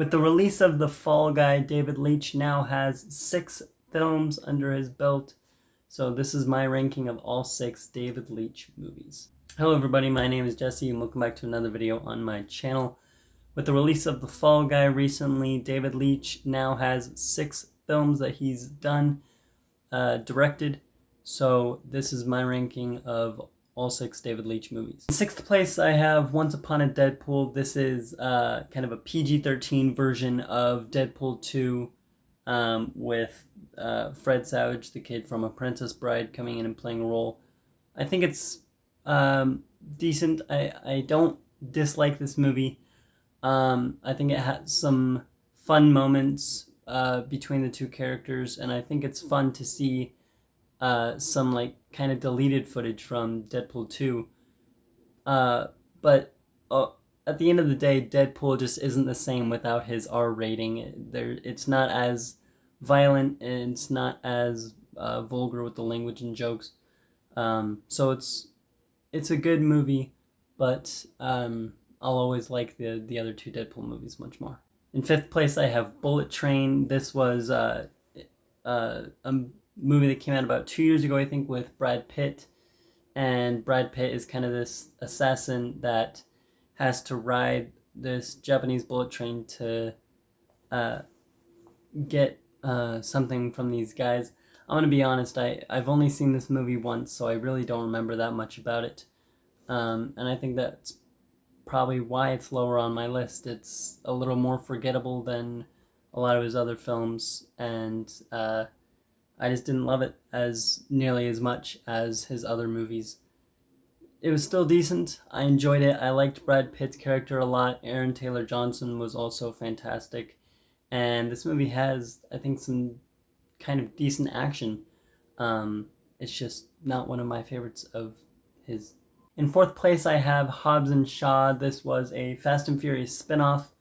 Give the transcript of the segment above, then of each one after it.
With the release of The Fall Guy, David Leitch now has 6 films under his belt. So this is my ranking of all 6 David Leitch movies. Hello everybody, my name is Jesse and welcome back to another video on my channel. With the release of The Fall Guy recently, David Leitch now has 6 films that he's done, directed. So this is my ranking of all 6 David Leitch movies. In 6th place, I have Once Upon a Deadpool. This is kind of a PG-13 version of Deadpool 2 with Fred Savage, the kid from A Princess Bride, coming in and playing a role. I think it's decent. I don't dislike this movie. I think it has some fun moments between the two characters, and I think it's fun to see some like kind of deleted footage from Deadpool 2. But at the end of the day, Deadpool just isn't the same without his R rating. It's not as violent and it's not as vulgar with the language and jokes. So it's a good movie, but I'll always like the other 2 Deadpool movies much more. In 5th place, I have Bullet Train. This was a movie that came out about 2 years ago, I think, with Brad Pitt. And Brad Pitt is kind of this assassin that has to ride this Japanese bullet train to get something from these guys. I'm going to be honest, I've only seen this movie once, so I really don't remember that much about it. And I think that's probably why it's lower on my list. It's a little more forgettable than a lot of his other films, and I just didn't love it as nearly as much as his other movies. It was still decent. I enjoyed it. I liked Brad Pitt's character a lot. Aaron Taylor-Johnson was also fantastic. And this movie has, I think, some kind of decent action. It's just not one of my favorites of his. In 4th place, I have Hobbs and Shaw. This was a Fast and Furious spin-off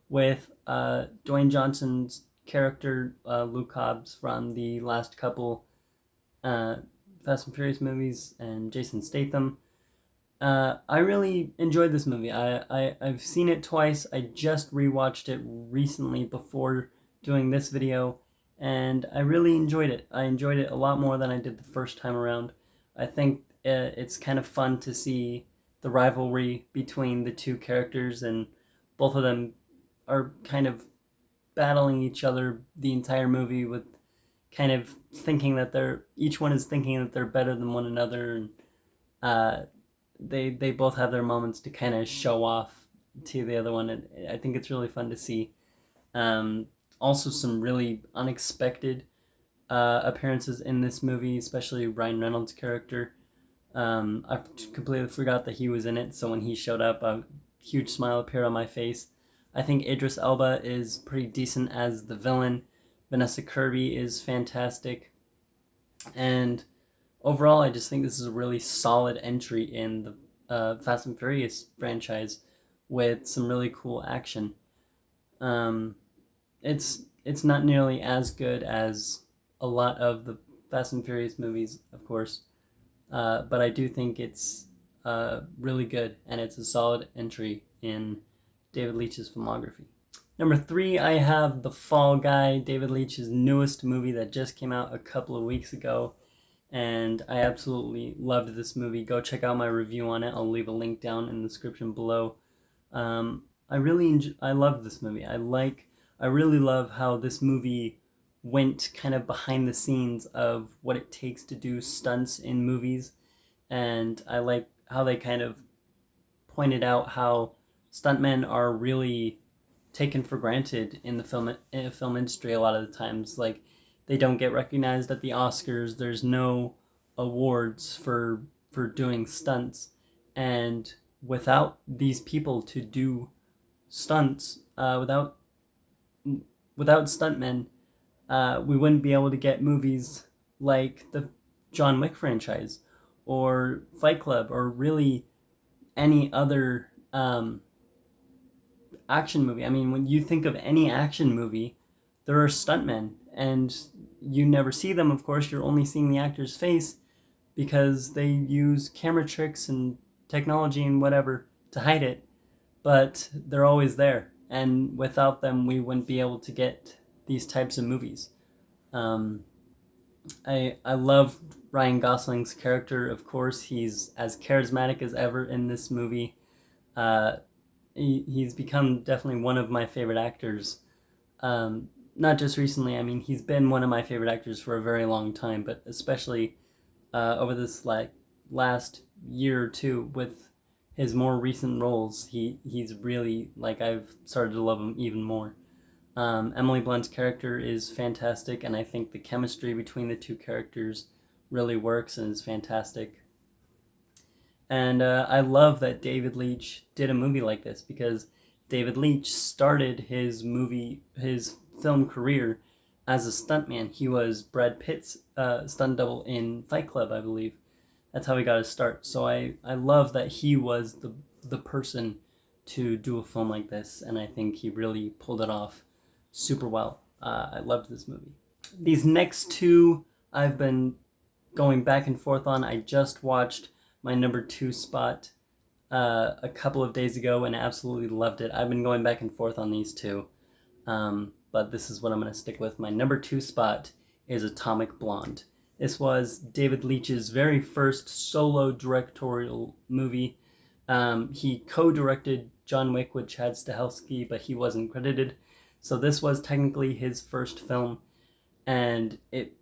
with Dwayne Johnson's character, Luke Hobbs, from the last couple Fast and Furious movies, and Jason Statham. I really enjoyed this movie. I've seen it twice. I just rewatched it recently before doing this video, and I really enjoyed it. I enjoyed it a lot more than I did the first time around. I think it's kind of fun to see the rivalry between the 2 characters, and both of them are kind of battling each other the entire movie, with kind of thinking that each one is thinking that they're better than one another, and they both have their moments to kind of show off to the other one, and I think it's really fun to see. Also some really unexpected appearances in this movie, especially Ryan Reynolds' character. I completely forgot that he was in it, so when he showed up, a huge smile appeared on my face. I think Idris Elba is pretty decent as the villain. Vanessa Kirby is fantastic. And overall, I just think this is a really solid entry in the Fast and Furious franchise with some really cool action. It's not nearly as good as a lot of the Fast and Furious movies, of course. But I do think it's really good, and it's a solid entry in David Leitch's filmography. Number 3, I have The Fall Guy, David Leitch's newest movie that just came out a couple of weeks ago, and I absolutely loved this movie. Go check out my review on it. I'll leave a link down in the description below. I loved this movie. I really love how this movie went kind of behind the scenes of what it takes to do stunts in movies, and I like how they kind of pointed out how stuntmen are really taken for granted in the film industry a lot of the times. Like, they don't get recognized at the Oscars. There's no awards for doing stunts, and without these people to do stunts, without stuntmen, we wouldn't be able to get movies like the John Wick franchise or Fight Club or really any other action movie. I mean, when you think of any action movie, there are stuntmen, and you never see them, of course. You're only seeing the actor's face because they use camera tricks and technology and whatever to hide it, but they're always there. and without them, we wouldn't be able to get these types of movies. Um, I love Ryan Gosling's character. Of course, he's as charismatic as ever in this movie. Uh, he's become definitely one of my favorite actors. Not just recently. I mean, he's been one of my favorite actors for a very long time, but especially over this last year or two with his more recent roles, he's really like I've started to love him even more. Emily Blunt's character is fantastic, and I think the chemistry between the two characters really works and is fantastic. And I love that David Leitch did a movie like this because David Leitch started his film career as a stuntman. He was Brad Pitt's stunt double in Fight Club, I believe. That's how he got his start. So I love that he was the person to do a film like this, and I think he really pulled it off super well. I loved this movie. These next two I've been going back and forth on. I just watched my number two spot a couple of days ago and absolutely loved it. I've been going back and forth on these two, but this is what I'm going to stick with. My number two spot is Atomic Blonde. This was David Leitch's very first solo directorial movie. He co-directed John Wick with Chad Stahelski, but he wasn't credited. So this was technically his first film, and it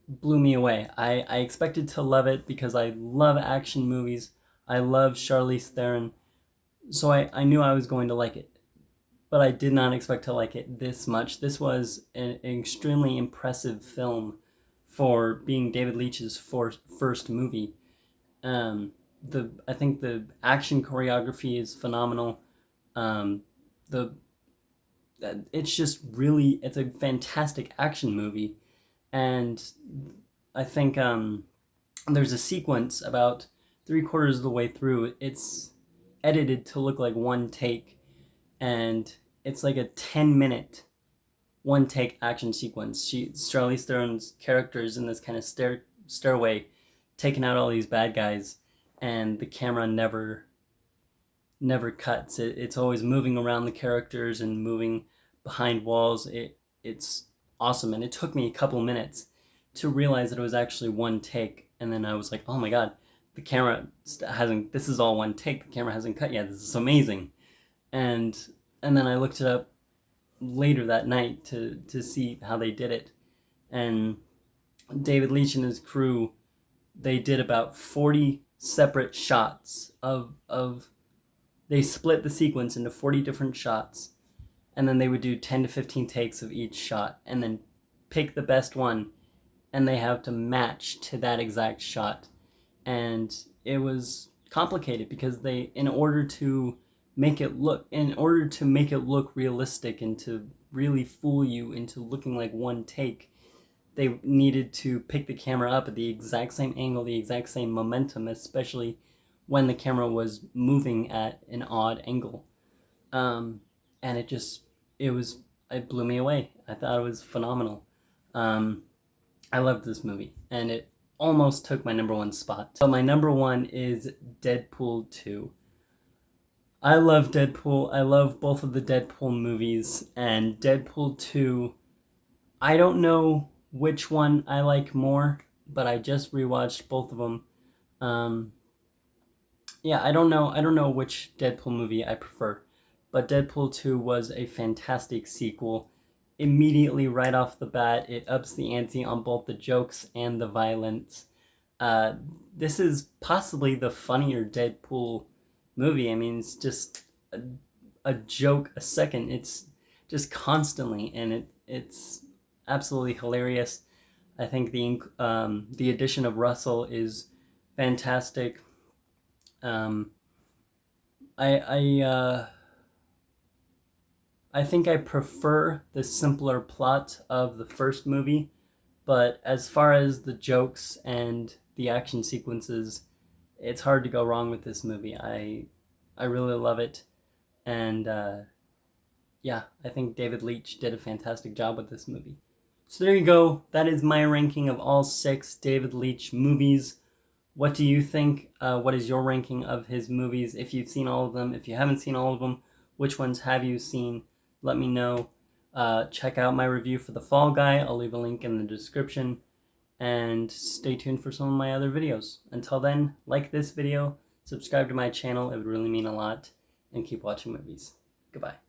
blew me away. I expected to love it because I love action movies. I love Charlize Theron, so I knew I was going to like it. But I did not expect to like it this much. This was an extremely impressive film for being David Leitch's first movie. I think the action choreography is phenomenal. The it's just really, it's a fantastic action movie, and I think there's a sequence about 3/4 of the way through. It's edited to look like one take, and it's like a 10-minute one take action sequence. Charlize Theron's character is in this kind of stairway, taking out all these bad guys, and the camera never cuts. It's always moving around the characters and moving behind walls. It's awesome, and it took me a couple minutes to realize that it was actually one take, and then I was like, oh my god, the camera hasn't, this is all one take, the camera hasn't cut yet, this is amazing. And then I looked it up later that night to see how they did it, and David Leitch and his crew, they did about 40 separate shots of they split the sequence into 40 different shots, and then they would do 10 to 15 takes of each shot and then pick the best one, and they have to match to that exact shot. And it was complicated because in order to make it look realistic and to really fool you into looking like one take, they needed to pick the camera up at the exact same angle, the exact same momentum, especially when the camera was moving at an odd angle. And it blew me away. I thought it was phenomenal. I loved this movie, and it almost took my number one spot. So my number one is Deadpool 2. I love Deadpool. I love both of the Deadpool movies, and Deadpool 2, I don't know which one I like more, but I just rewatched both of them. I don't know which Deadpool movie I prefer, but Deadpool 2 was a fantastic sequel. Immediately right off the bat, it ups the ante on both the jokes and the violence. This is possibly the funnier Deadpool movie. I mean, it's just a joke a second. It's just constantly, and it's absolutely hilarious. I think the addition of Russell is fantastic. I think I prefer the simpler plot of the first movie, but as far as the jokes and the action sequences, it's hard to go wrong with this movie. I really love it, and I think David Leitch did a fantastic job with this movie. So there you go. That is my ranking of all 6 David Leitch movies. What do you think? What is your ranking of his movies? If you've seen all of them, if you haven't seen all of them, Which ones have you seen? Let me know. Check out my review for The Fall Guy. I'll leave a link in the description. And stay tuned for some of my other videos. Until then, like this video, subscribe to my channel, it would really mean a lot, and keep watching movies. Goodbye.